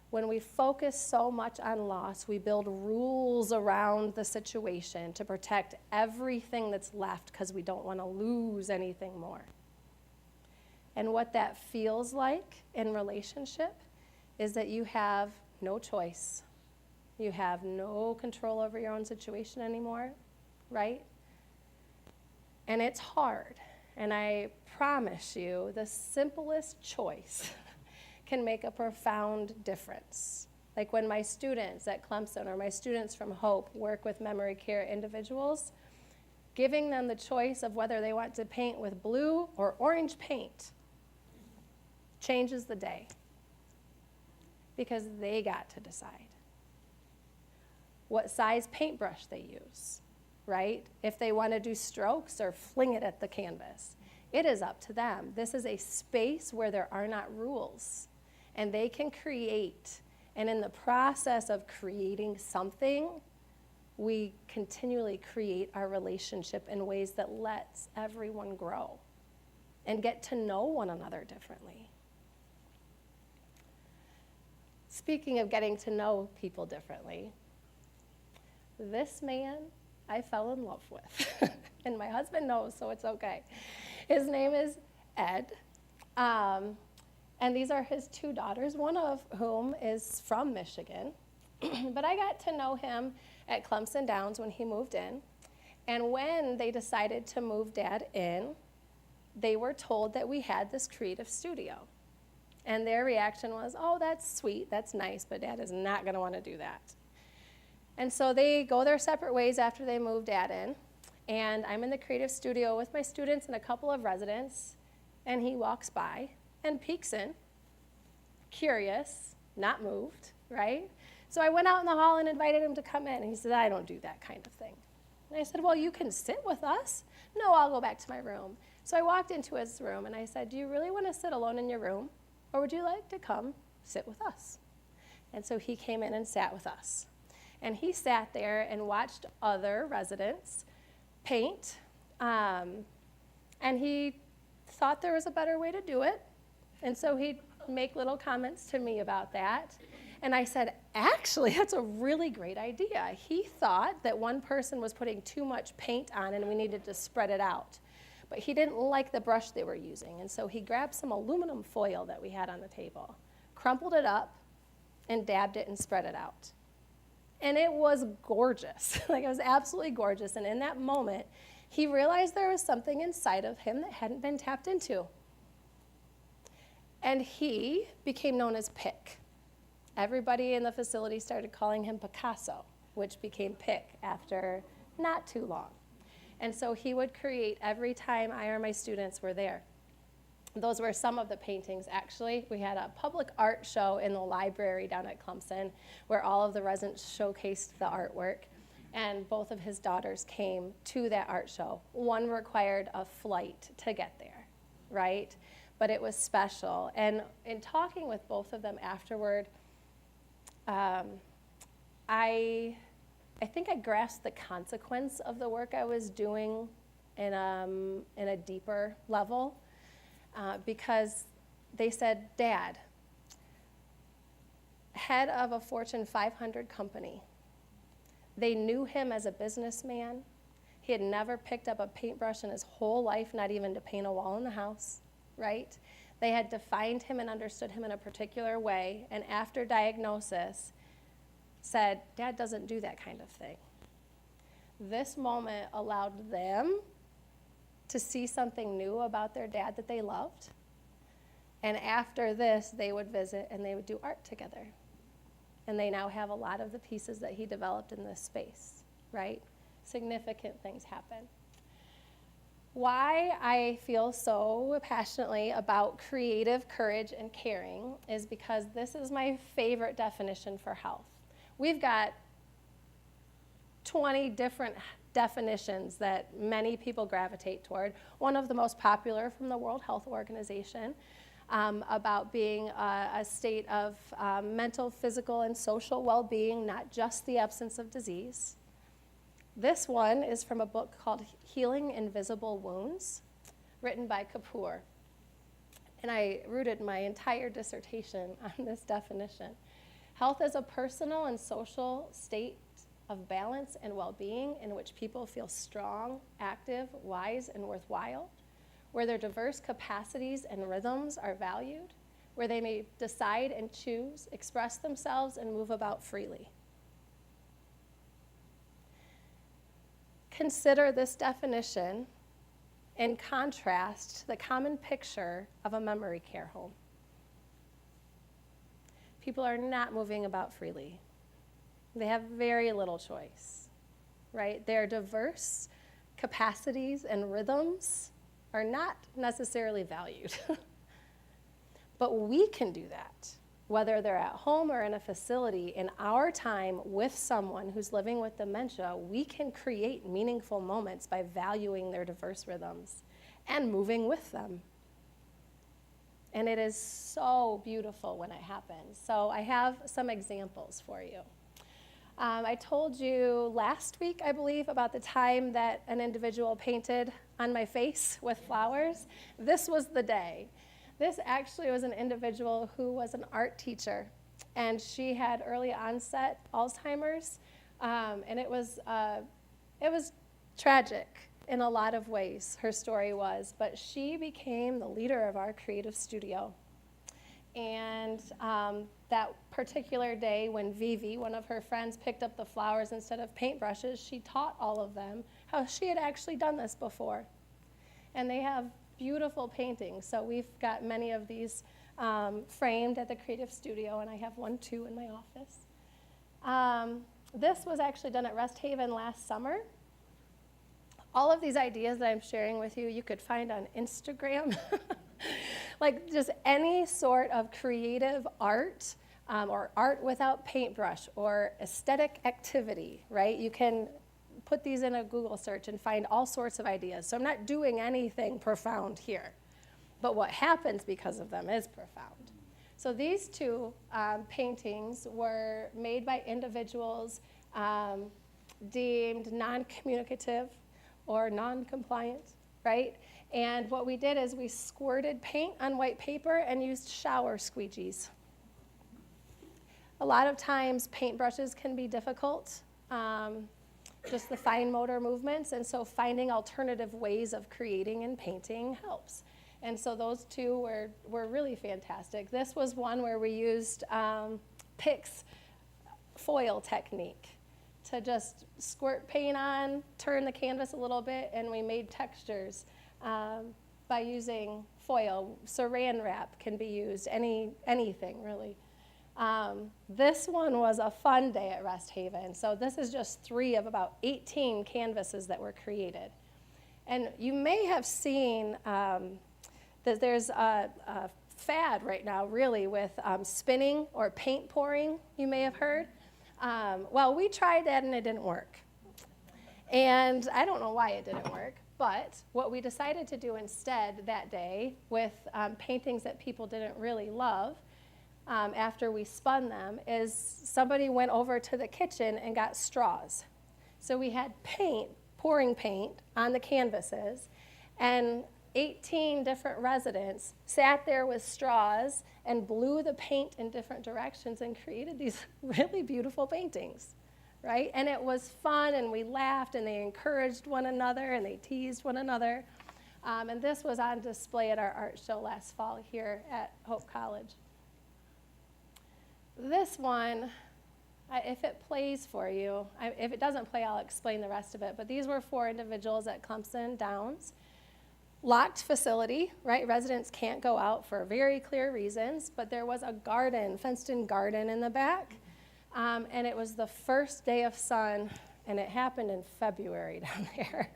When we focus so much on loss, we build rules around the situation to protect everything that's left because we don't want to lose anything more. And what that feels like in relationship is that you have no choice. You have no control over your own situation anymore, right? And it's hard. And I promise you, the simplest choice can make a profound difference. Like when my students at Clemson or my students from Hope work with memory care individuals, giving them the choice of whether they want to paint with blue or orange paint changes the day because they got to decide what size paintbrush they use, right? If they want to do strokes or fling it at the canvas, it is up to them. This is a space where there are not rules, and they can create. And in the process of creating something, we continually create our relationship in ways that lets everyone grow and get to know one another differently. Speaking of getting to know people differently, this man I fell in love with. And my husband knows, so it's okay. His name is Ed. And these are his two daughters, one of whom is from Michigan. But I got to know him at Clemson Downs when he moved in. And when they decided to move Dad in, they were told that we had this creative studio. And their reaction was, oh, that's sweet, that's nice, but Dad is not going to want to do that. And so they go their separate ways after they move Dad in. And I'm in the creative studio with my students and a couple of residents. And he walks by and peeks in, curious, not moved, right? So I went out in the hall and invited him to come in. And he said, I don't do that kind of thing. And I said, well, you can sit with us. No, I'll go back to my room. So I walked into his room and I said, do you really want to sit alone in your room? Or would you like to come sit with us? And so he came in and sat with us. And he sat there and watched other residents paint. And he thought there was a better way to do it. And so he'd make little comments to me about that. And I said, actually, that's a really great idea. He thought that one person was putting too much paint on and we needed to spread it out. But he didn't like the brush they were using. And so he grabbed some aluminum foil that we had on the table, crumpled it up, and dabbed it and spread it out. And it was gorgeous. Like, it was absolutely gorgeous. And in that moment, he realized there was something inside of him that hadn't been tapped into. And he became known as Pick. Everybody in the facility started calling him Picasso, which became Pick after not too long. And so he would create every time I or my students were there. Those were some of the paintings, actually. We had a public art show in the library down at Clemson where all of the residents showcased the artwork. And both of his daughters came to that art show. One required a flight to get there, right? But it was special. And in talking with both of them afterward, I think I grasped the consequence of the work I was doing in a deeper level because they said, Dad, head of a Fortune 500 company, they knew him as a businessman. He had never picked up a paintbrush in his whole life, not even to paint a wall in the house, right? They had defined him and understood him in a particular way, and after diagnosis, said, Dad doesn't do that kind of thing. This moment allowed them to see something new about their dad that they loved. And after this, they would visit and they would do art together. And they now have a lot of the pieces that he developed in this space, right? Significant things happen. Why I feel so passionately about creative courage and caring is because this is my favorite definition for health. We've got 20 different definitions that many people gravitate toward. One of the most popular from the World Health Organization about being a state of mental, physical, and social well-being, not just the absence of disease. This one is from a book called Healing Invisible Wounds, written by Kapoor. And I rooted my entire dissertation on this definition. Health is a personal and social state of balance and well-being in which people feel strong, active, wise, and worthwhile, where their diverse capacities and rhythms are valued, where they may decide and choose, express themselves, and move about freely. Consider this definition in contrast to the common picture of a memory care home. People are not moving about freely. They have very little choice, right? Their diverse capacities and rhythms are not necessarily valued. But we can do that, whether they're at home or in a facility. In our time with someone who's living with dementia, we can create meaningful moments by valuing their diverse rhythms and moving with them. And it is so beautiful when it happens. So I have some examples for you. I told you last week, I believe, about the time that an individual painted on my face with flowers. This was the day. This actually was an individual who was an art teacher, and she had early onset Alzheimer's, and it was tragic in a lot of ways, her story was, but she became the leader of our creative studio. And that particular day when Vivi, one of her friends, picked up the flowers instead of paintbrushes, she taught all of them how she had actually done this before. And they have beautiful paintings. So we've got many of these framed at the creative studio, and I have one too in my office. This was actually done at Rest Haven last summer. All of these ideas that I'm sharing with you, you could find on Instagram. Like just any sort of creative art or art without paintbrush or aesthetic activity, right? You can put these in a Google search and find all sorts of ideas. So I'm not doing anything profound here, but what happens because of them is profound. So these two paintings were made by individuals deemed non-communicative or non-compliant, right? And what we did is we squirted paint on white paper and used shower squeegees. A lot of times paintbrushes can be difficult, just the fine motor movements, and so finding alternative ways of creating and painting helps. And so those two were really fantastic. This was one where we used PIC's foil technique to just squirt paint on, turn the canvas a little bit, and we made textures by using foil. Saran wrap can be used, anything really. This one was a fun day at Rest Haven. So this is just 3 of about 18 canvases that were created. And you may have seen that there's a fad right now really with spinning or paint pouring, you may have heard. Well, we tried that and it didn't work. And I don't know why it didn't work, but what we decided to do instead that day with paintings that people didn't really love after we spun them is somebody went over to the kitchen and got straws. So we had paint, pouring paint on the canvases, and 18 different residents sat there with straws and blew the paint in different directions and created these really beautiful paintings, right? And it was fun, and we laughed, and they encouraged one another, and they teased one another. And this was on display at our art show last fall here at Hope College. This one, if it plays for you, if it doesn't play, I'll explain the rest of it, but these were 4 individuals at Clemson Downs. Locked facility, right? Residents can't go out for very clear reasons, but there was a garden, fenced-in garden in the back, and it was the first day of sun, and it happened in February down there.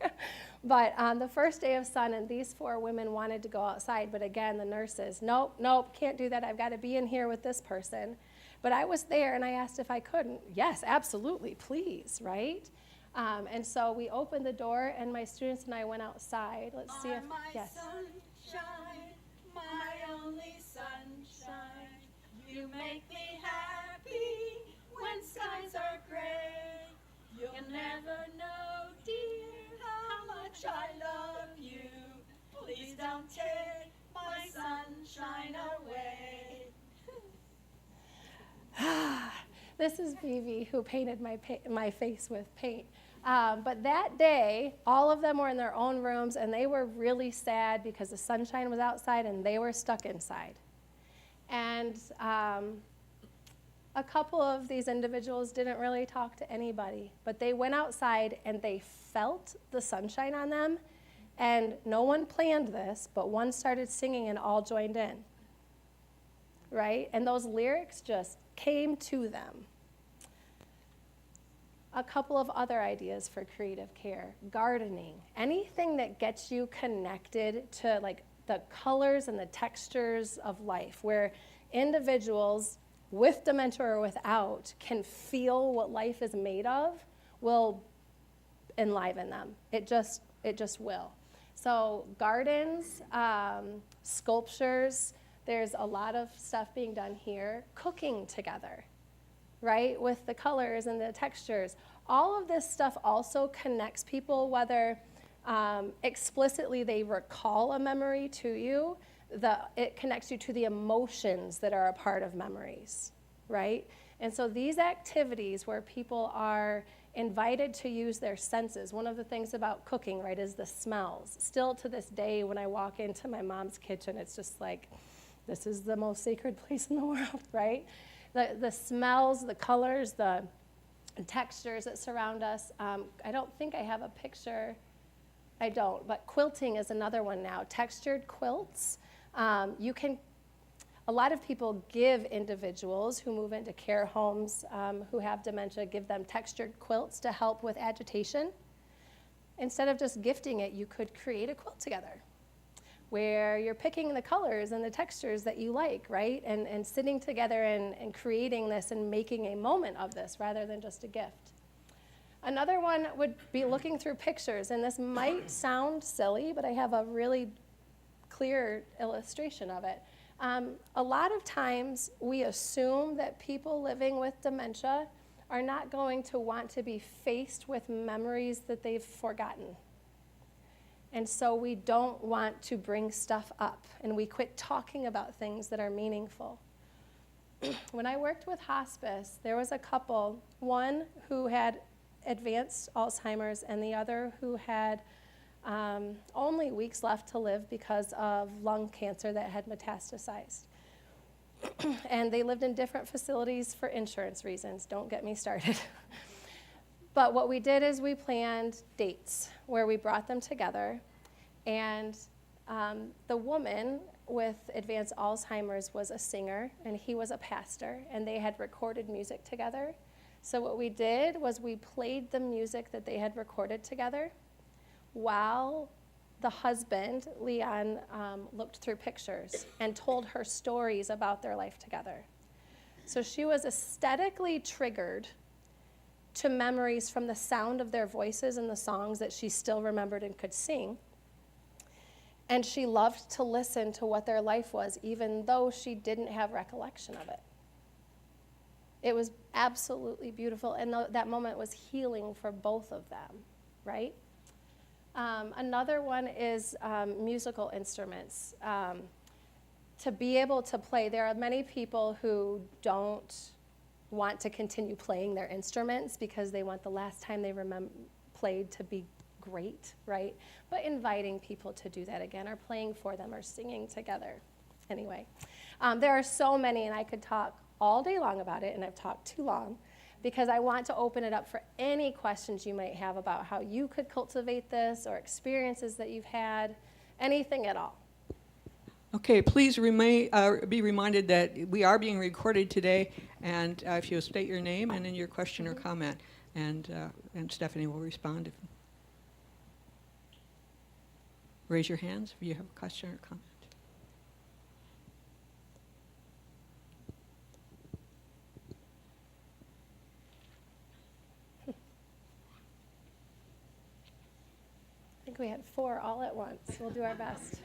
But the first day of sun, and these 4 women wanted to go outside, but again, the nurses, nope, can't do that. I've got to be in here with this person. But I was there, and I asked if I couldn't. Yes, absolutely, please, right? And so we opened the door, and my students and I went outside. Let's see if, yes. Sunshine, my only sunshine, you make me happy when skies are gray. You'll never know, dear, how much I love you. Please don't take my sunshine away. This is Vivi, who painted my face with paint. But that day, all of them were in their own rooms, and they were really sad because the sunshine was outside and they were stuck inside. And a couple of these individuals didn't really talk to anybody, but they went outside and they felt the sunshine on them, and no one planned this, but one started singing and all joined in, right? And those lyrics just came to them. A couple of other ideas for creative care: gardening, anything that gets you connected to like the colors and the textures of life, where individuals with dementia or without can feel what life is made of, will enliven them. It just will. So gardens, sculptures, there's a lot of stuff being done here. Cooking together, right? With the colors and the textures. All of this stuff also connects people, whether explicitly they recall a memory to you, it connects you to the emotions that are a part of memories, right? And so these activities where people are invited to use their senses, one of the things about cooking, right, is the smells. Still to this day, when I walk into my mom's kitchen, it's just like, this is the most sacred place in the world, right? The smells, the colors, the textures that surround us. I don't think I have a picture. I don't, but quilting is another one now. Textured quilts. A lot of people give individuals who move into care homes who have dementia, give them textured quilts to help with agitation. Instead of just gifting it, you could create a quilt together where you're picking the colors and the textures that you like, right? And sitting together and creating this and making a moment of this rather than just a gift. Another one would be looking through pictures, and this might sound silly, but I have a really clear illustration of it. A lot of times we assume that people living with dementia are not going to want to be faced with memories that they've forgotten. And so we don't want to bring stuff up, and we quit talking about things that are meaningful. When I worked with hospice, there was a couple, one who had advanced Alzheimer's and the other who had only weeks left to live because of lung cancer that had metastasized. And they lived in different facilities for insurance reasons. Don't get me started. But what we did is we planned dates where we brought them together, and the woman with advanced Alzheimer's was a singer, and he was a pastor, and they had recorded music together. So what we did was we played the music that they had recorded together while the husband, Leon, looked through pictures and told her stories about their life together. So she was aesthetically triggered to memories from the sound of their voices and the songs that she still remembered and could sing. And she loved to listen to what their life was, even though she didn't have recollection of it. It was absolutely beautiful, and that moment was healing for both of them, right? Another one is musical instruments. To be able to play, there are many people who don't want to continue playing their instruments because they want the last time they played to be great, right? But inviting people to do that again, or playing for them, or singing together. Anyway, there are so many, and I could talk all day long about it, and I've talked too long, because I want to open it up for any questions you might have about how you could cultivate this, or experiences that you've had, anything at all. Okay, please be reminded that we are being recorded today, and if you'll state your name and then your question or comment, and Stephanie will respond. Raise your hands if you have a question or comment. I think we had 4 all at once. We'll do our best.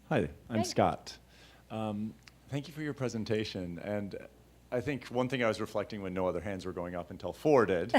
Hi, I'm Hi. Scott. Thank you for your presentation. And I think one thing I was reflecting when no other hands were going up until 4 did,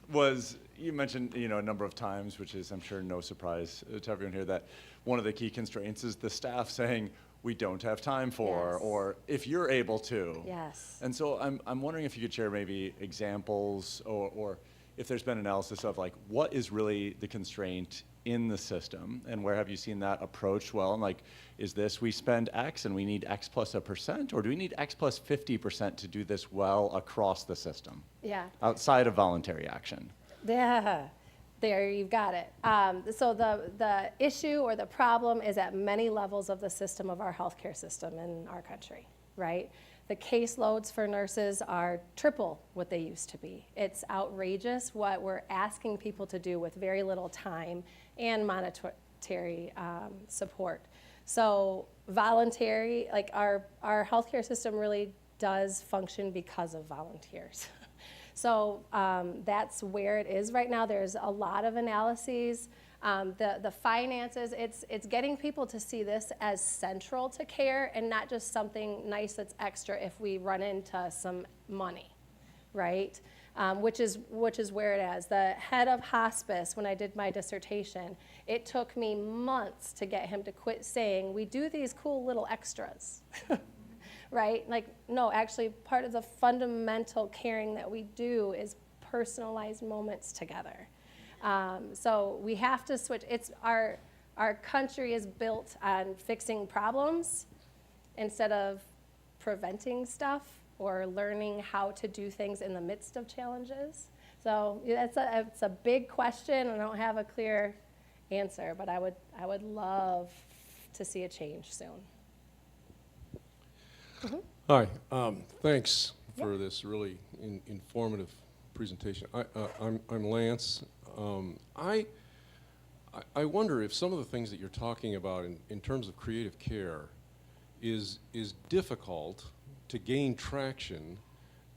was you mentioned, a number of times, which is I'm sure no surprise to everyone here, that one of the key constraints is the staff saying, we don't have time for, Yes. or if you're able to. Yes. And so I'm wondering if you could share maybe examples, or if there's been analysis of like what is really the constraint in the system, and where have you seen that approach well? And like, is this we spend X and we need X plus a percent, or do we need X plus 50% to do this well across the system? Yeah. Outside of voluntary action. Yeah. There, you've got it. So the issue or the problem is at many levels of the system of our healthcare system in our country, right? The caseloads for nurses are triple what they used to be. It's outrageous what we're asking people to do with very little time and monetary support. So voluntary, like our healthcare system really does function because of volunteers. So that's where it is right now. There's a lot of analyses The finances, it's getting people to see this as central to care and not just something nice that's extra if we run into some money, right? Which is where it is. The head of hospice, when I did my dissertation, it took me months to get him to quit saying, we do these cool little extras, right? Like, no, actually part of the fundamental caring that we do is personalized moments together. So we have to switch. It's our country is built on fixing problems instead of preventing stuff or learning how to do things in the midst of challenges. So it's a big question. I don't have a clear answer, but I would love to see a change soon. Mm-hmm. Hi, thanks for this really informative presentation. I'm Lance. I wonder if some of the things that you're talking about in terms of creative care is difficult to gain traction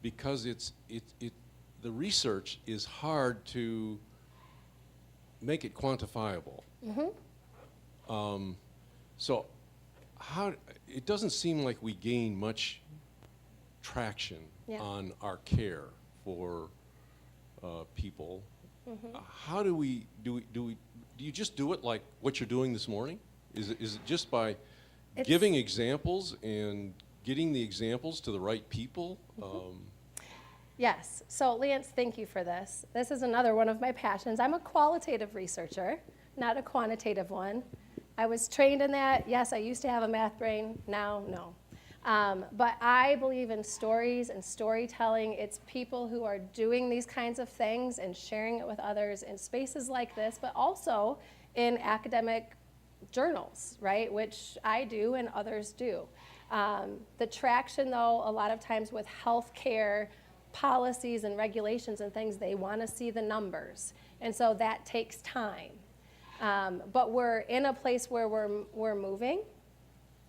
because the research is hard to make it quantifiable. Mm-hmm. So it doesn't seem like we gain much traction on our care for people. Mm-hmm. How do you just do it like what you're doing this morning? Is it just by giving examples and getting the examples to the right people? Mm-hmm. Yes. So Lance, thank you for this. This is another one of my passions. I'm a qualitative researcher, not a quantitative one. I was trained in that. Yes, I used to have a math brain. Now, no. But I believe in stories and storytelling. It's people who are doing these kinds of things and sharing it with others in spaces like this, but also in academic journals, right, which I do and others do. The traction, though, a lot of times with healthcare policies and regulations and things, they want to see the numbers. And so that takes time. But we're in a place where we're moving.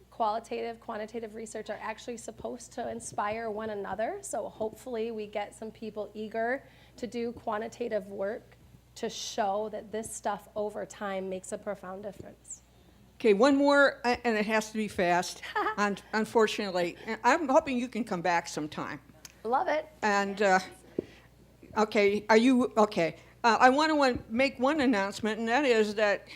Qualitative, quantitative research are actually supposed to inspire one another. So hopefully we get some people eager to do quantitative work to show that this stuff over time makes a profound difference. Okay, one more, and it has to be fast, unfortunately. I'm hoping you can come back sometime. Love it. And, okay, are you, okay. I want to make one announcement, and that is that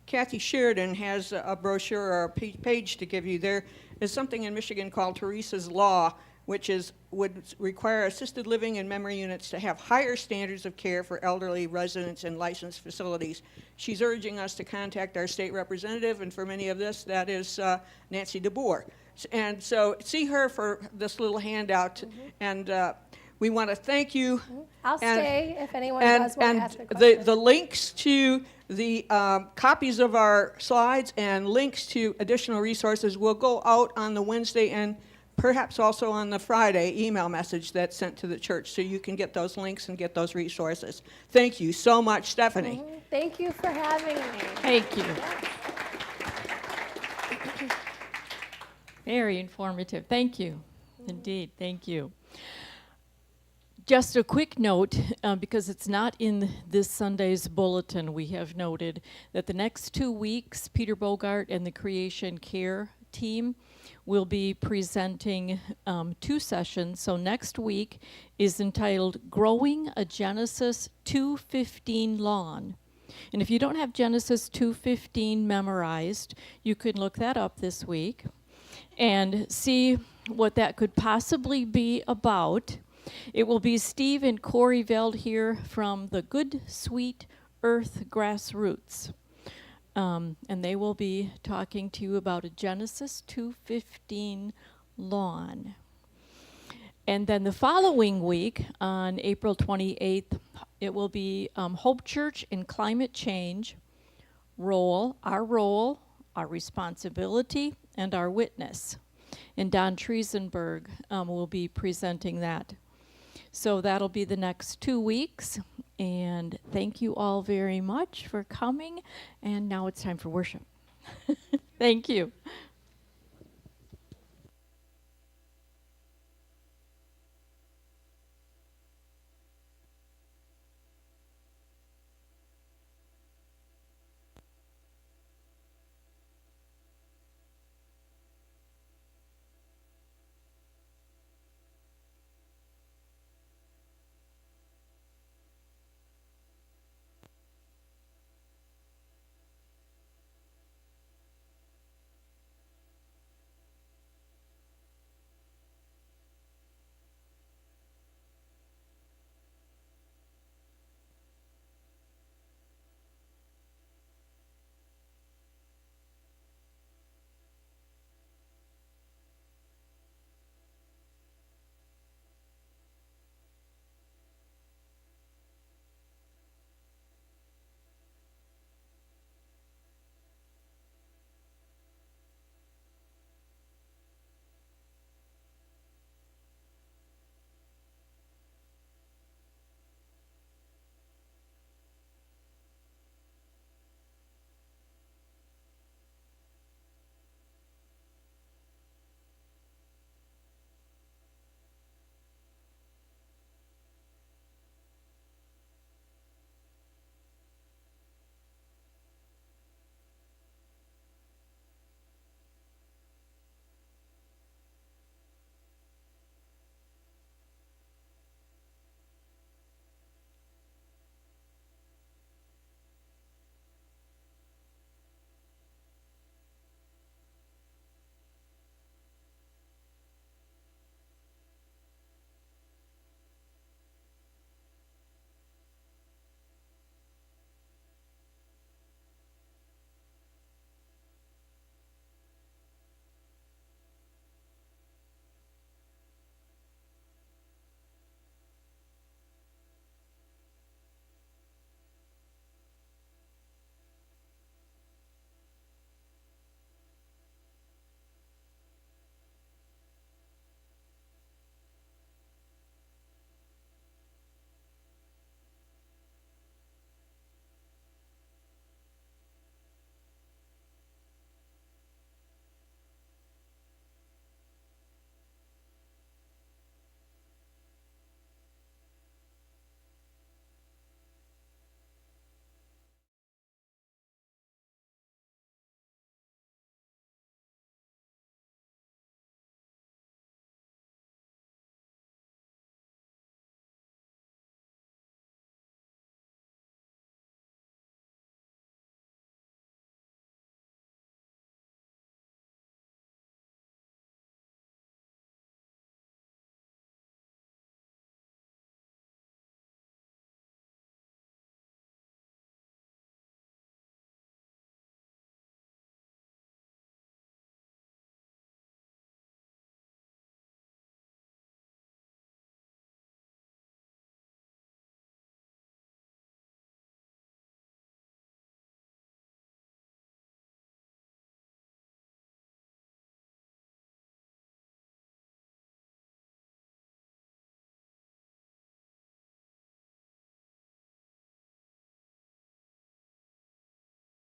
Kathy Sheridan has a brochure or a page to give you. There is something in Michigan called Teresa's Law, which would require assisted living and memory units to have higher standards of care for elderly residents in licensed facilities. She's urging us to contact our state representative, and for many of this, that is Nancy DeBoer. And so see her for this little handout, mm-hmm. and we want to thank you. Mm-hmm. I'll stay if anyone does want to ask a question. And the links to the copies of our slides and links to additional resources will go out on the Wednesday and perhaps also on the Friday email message that's sent to the church, so you can get those links and get those resources. Thank you so much, Stephanie. Mm-hmm. Thank you for having me. Thank you. Very informative. Thank you. Indeed, thank you. Just a quick note, because it's not in this Sunday's bulletin, we have noted that the next 2 weeks, Peter Bogart and the Creation Care team will be presenting 2 sessions. So next week is entitled Growing a Genesis 2:15 Lawn. And if you don't have Genesis 2:15 memorized, you can look that up this week and see what that could possibly be about. It will be Steve and Corey Veld here from the Good Sweet Earth Grassroots. And they will be talking to you about a Genesis 2:15 lawn. And then the following week, on April 28th, it will be Hope Church in Climate Change, our role, our responsibility, and our witness. And Don Triesenberg will be presenting that. So that'll be the next 2 weeks. And thank you all very much for coming. And now it's time for worship. Thank you.